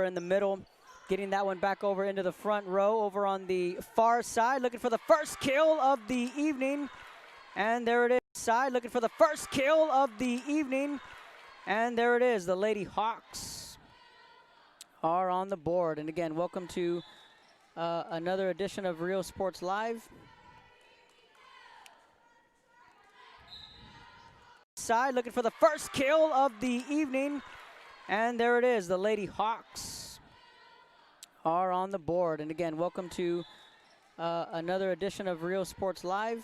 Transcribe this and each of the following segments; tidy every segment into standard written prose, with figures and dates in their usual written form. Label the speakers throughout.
Speaker 1: over in the middle, getting that one back over into the front row, over on the far side, looking for the first kill of the evening. And there it is, side, looking for the first kill of the evening. And there it is, the Lady Hawks are on the board. And again, welcome to another edition of Real Sports Live. Side, looking for the first kill of the evening. And there it is, the Lady Hawks are on the board. And again, welcome to another edition of Real Sports Live.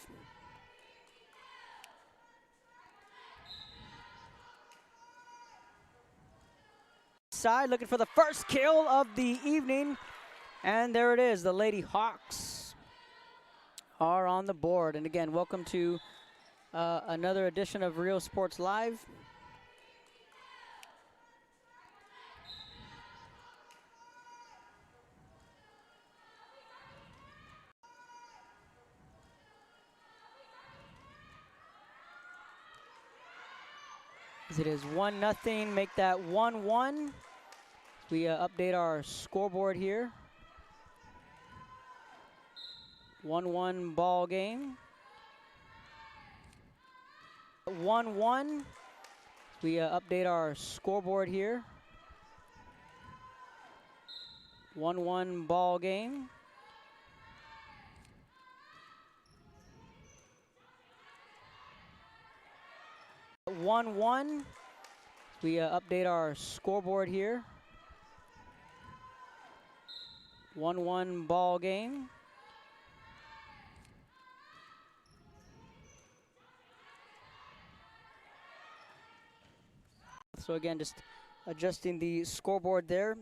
Speaker 1: Side, looking for the first kill of the evening. And there it is, the Lady Hawks are on the board. And again, welcome to another edition of Real Sports Live. As it is 1-0, make that 1-1. We update our scoreboard here. 1-1 ball game. 1-1. We update our scoreboard here. 1-1 ball game. We update our scoreboard here. 1-1 ball game. So again, just adjusting the scoreboard there.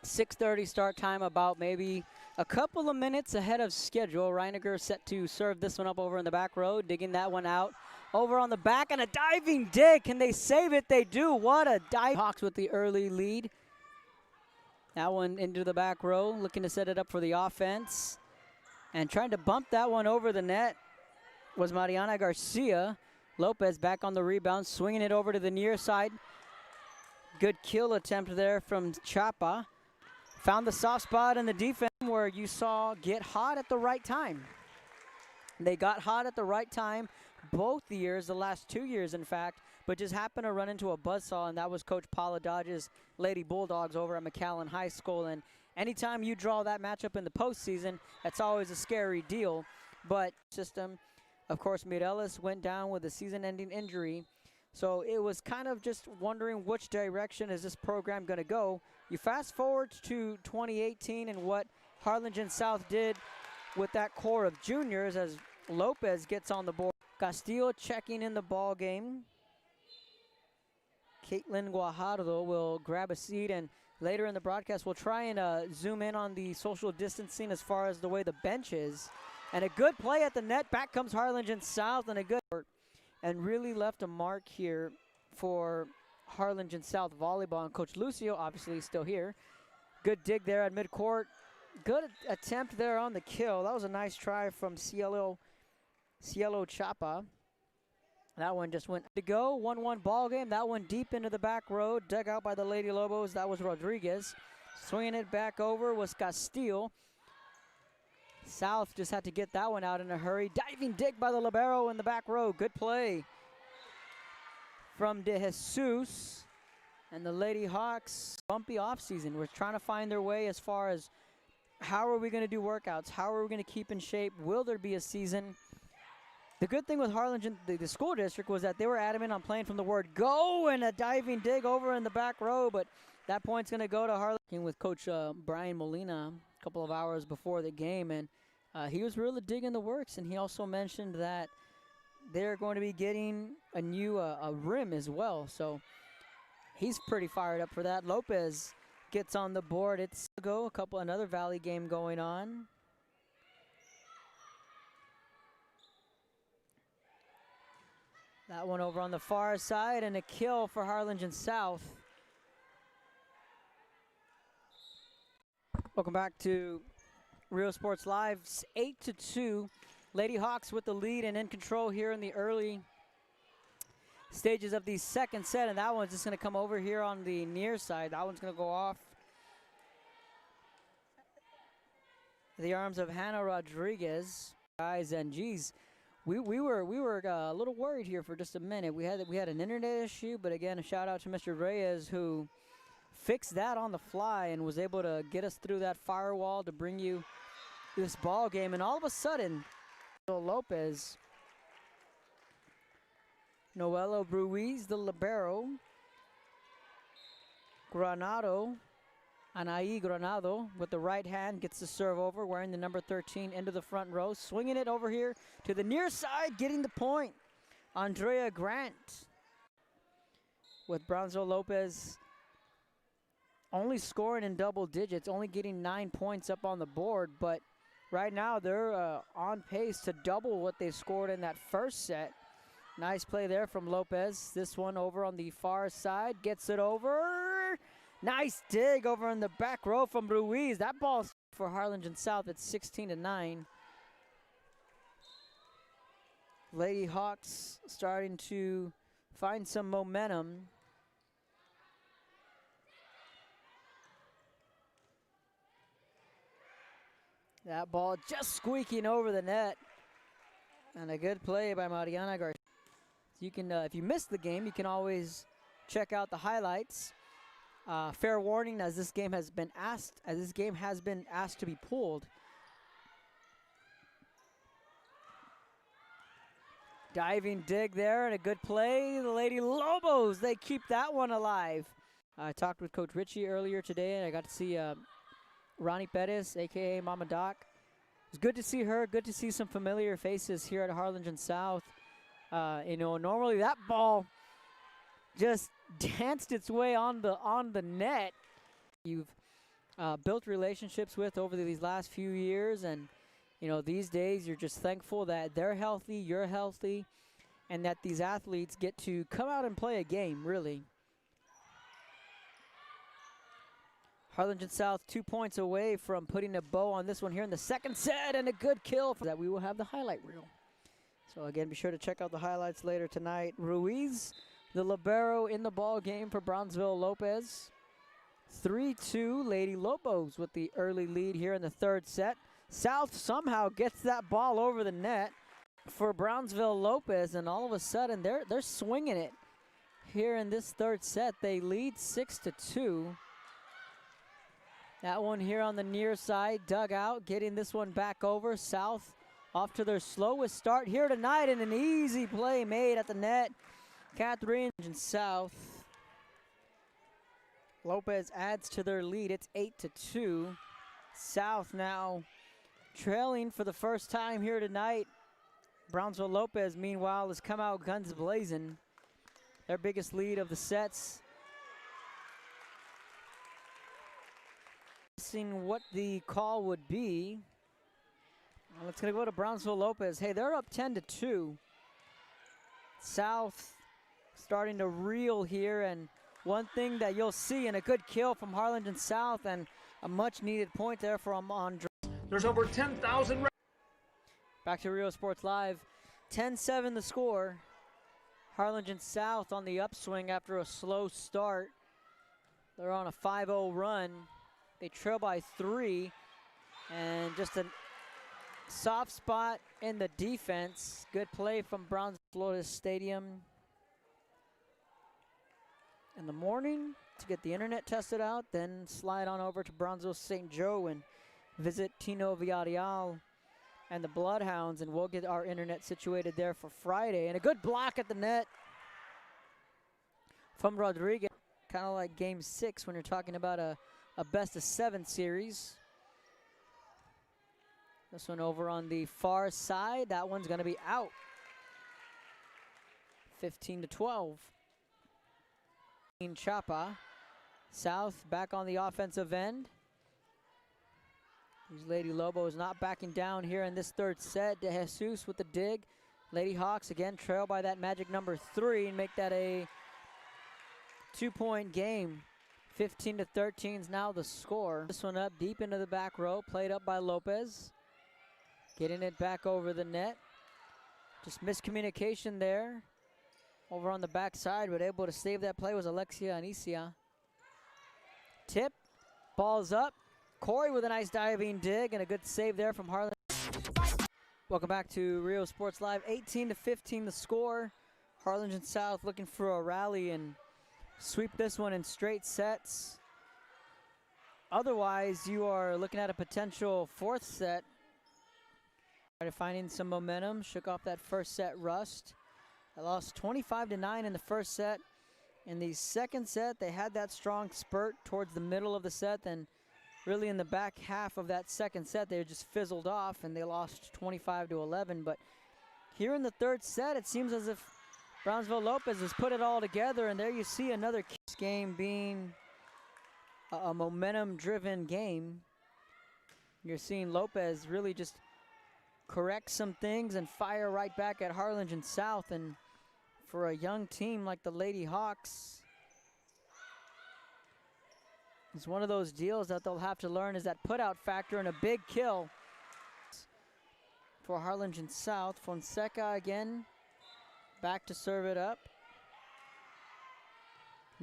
Speaker 1: 6:30 start time, about maybe a couple of minutes ahead of schedule. Reiniger set to serve this one up over in the back row, digging that one out. Over on the back, and a diving dig. Can they save it? They do. What a dive. Hawks with the early lead. That one into the back row, looking to set it up for the offense. And trying to bump that one over the net was Mariana Garcia. Lopez back on the rebound, swinging it over to the near side. Good kill attempt there from Chapa. Found the soft spot in the defense where you saw get hot at the right time. They got hot at the right time both the years, the last 2 years in fact, but just happened to run into a buzzsaw, and that was Coach Paula Dodge's Lady Bulldogs over at McAllen High School. And anytime you draw that matchup in the postseason, that's always a scary deal. But system, of course, Mireles went down with a season-ending injury, so it was kind of just wondering which direction is this program going to go. You fast forward to 2018 and what Harlignen South did with that core of juniors as Lopez gets on the board. Castillo checking in the ball game. Caitlin Guajardo will grab a seat, and later in the broadcast we'll try and zoom in on the social distancing as far as the way the bench is. And a good play at the net. Back comes Harlingen South, and a good and really left a mark here for Harlingen South volleyball. And Coach Lucio obviously still here. Good dig there at midcourt. Good attempt there on the kill. That was a nice try from Cielo Chapa. That one just went to go. 1-1 ball game. That one deep into the back row, dug out by the Lady Lobos. That was Rodriguez. Swinging it back over was Castillo. South just had to get that one out in a hurry. Diving dig by the libero in the back row. Good play from De Jesus. And the Lady Hawks, bumpy offseason. We're trying to find their way as far as how are we going to do workouts? How are we going to keep in shape? Will there be a season? The good thing with Harlingen, the school district, was that they were adamant on playing from the word go, and a diving dig over in the back row, but that point's going to go to Harlingen with Coach Brian Molina a couple of hours before the game, and he was really digging the works, and he also mentioned that they're going to be getting a new a rim as well, so he's pretty fired up for that. Lopez gets on the board. It's another Valley game going on. That one over on the far side, and a kill for Harlingen South. Welcome back to Real Sports Live. 8-2. Lady Hawks with the lead and in control here in the early stages of the second set, and that one's just going to come over here on the near side. That one's going to go off the arms of Hannah Rodriguez. Guys, and geez, we were a little worried here for just a minute. We had an internet issue, but again, a shout out to Mr. Reyes who fixed that on the fly and was able to get us through that firewall to bring you this ball game. And all of a sudden, Lopez, Noelo Ruiz, the libero, Granado, Anaí Granado with the right hand gets the serve over, wearing the number 13 into the front row, swinging it over here to the near side, getting the point. Andrea Grant with Brownsville Lopez only scoring in double digits, only getting 9 points up on the board, but right now they're on pace to double what they scored in that first set. Nice play there from Lopez. This one over on the far side, gets it over. Nice dig over in the back row from Ruiz. That ball's for Harlingen South at 16-9. Lady Hawks starting to find some momentum. That ball just squeaking over the net. And a good play by Mariana Garcia. You can, if you missed the game, you can always check out the highlights. Fair warning, as this game has been asked to be pulled. Diving dig there and a good play. The Lady Lobos, they keep that one alive. I talked with Coach Ritchie earlier today, and I got to see Ronnie Perez, aka Mama Doc. It was good to see her. Good to see some familiar faces here at Harlingen South. You know, normally that ball just danced its way on the net. You've built relationships with over these last few years, and you know, these days you're just thankful that they're healthy, you're healthy, and that these athletes get to come out and play a game, really. Harlingen South 2 points away from putting a bow on this one here in the second set, and a good kill for that. We will have the highlight reel. So again, be sure to check out the highlights later tonight. Ruiz, the libero in the ball game for Brownsville Lopez. 3-2, Lady Lobos with the early lead here in the third set. South somehow gets that ball over the net for Brownsville Lopez, and all of a sudden they're swinging it here in this third set. They lead 6-2. That one here on the near side, dug out, getting this one back over. South off to their slowest start here tonight, and an easy play made at the net. Catherine and South. Lopez adds to their lead. It's 8-2. South now trailing for the first time here tonight. Brownsville Lopez, meanwhile, has come out guns blazing. Their biggest lead of the sets. Seeing what the call would be. Well, it's going to go to Brownsville Lopez. Hey, they're up 10-2. South starting to reel here, and one thing that you'll see, and a good kill from Harlingen South, and a much-needed point there from Andre.
Speaker 2: There's over 10,000.
Speaker 1: Back to Rio Sports Live. 10-7 the score. Harlingen South on the upswing after a slow start. They're on a 5-0 run. They trail by 3, and just a soft spot in the defense. Good play from Brownsville Stadium in the morning to get the internet tested out, then slide on over to Brownsville St. Joe and visit Tino Villarreal and the Bloodhounds, and we'll get our internet situated there for Friday. And a good block at the net from Rodriguez. Kind of like game 6 when you're talking about a best-of-7 series. This one over on the far side. That one's going to be out. 15-12. Chapa. South back on the offensive end. These Lady Lobos not backing down here in this third set. De Jesus with the dig. Lady Hawks again trail by that magic number 3 and make that a 2-point game. 15-13 is now the score. This one up deep into the back row, played up by Lopez. Getting it back over the net. Just miscommunication there. Over on the back side, but able to save that play was Alexia Anicia. Tip, ball's up, Corey with a nice diving dig and a good save there from Harlingen. Welcome back to Rio Sports Live. 18-15 the score. Harlingen South looking for a rally and sweep this one in straight sets. Otherwise, you are looking at a potential fourth set. Finding some momentum, shook off that first set rust. They lost 25-9 in the first set. In the second set, they had that strong spurt towards the middle of the set. Then really in the back half of that second set, they just fizzled off and they lost 25-11. But here in the third set, it seems as if Brownsville Lopez has put it all together, and there you see another game being a momentum-driven game. You're seeing Lopez really just correct some things and fire right back at Harlingen South. And for a young team like the Lady Hawks, it's one of those deals that they'll have to learn is that put-out factor and a big kill for Harlingen South. Fonseca again, back to serve it up.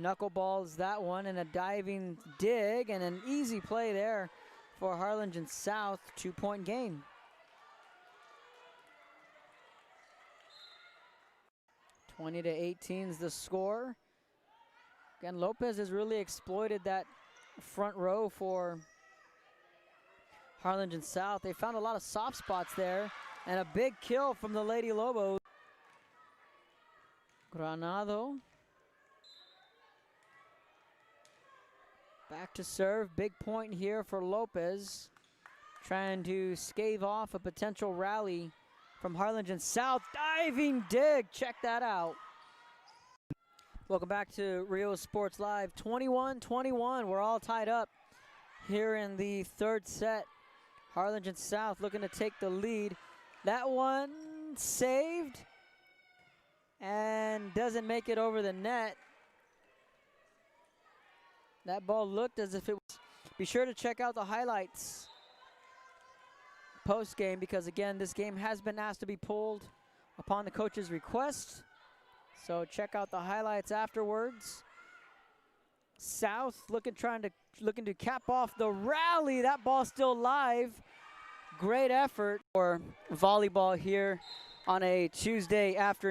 Speaker 1: Knuckleballs that one, and a diving dig and an easy play there for Harlingen South. 2-point game. 20-18 is the score. Again, Lopez has really exploited that front row for Harlingen South. They found a lot of soft spots there, and a big kill from the Lady Lobos. Granado. Back to serve, big point here for Lopez. Trying to stave off a potential rally from Harlingen South. Diving dig, check that out. Welcome back to Rio Sports Live. 21-21, we're all tied up here in the third set. Harlingen South looking to take the lead. That one saved and doesn't make it over the net. That ball looked as if it was. Be sure to check out the highlights post game, because again, this game has been asked to be pulled upon the coach's request. So check out the highlights afterwards. South looking to cap off the rally. That ball still live. Great effort for volleyball here on a Tuesday afternoon.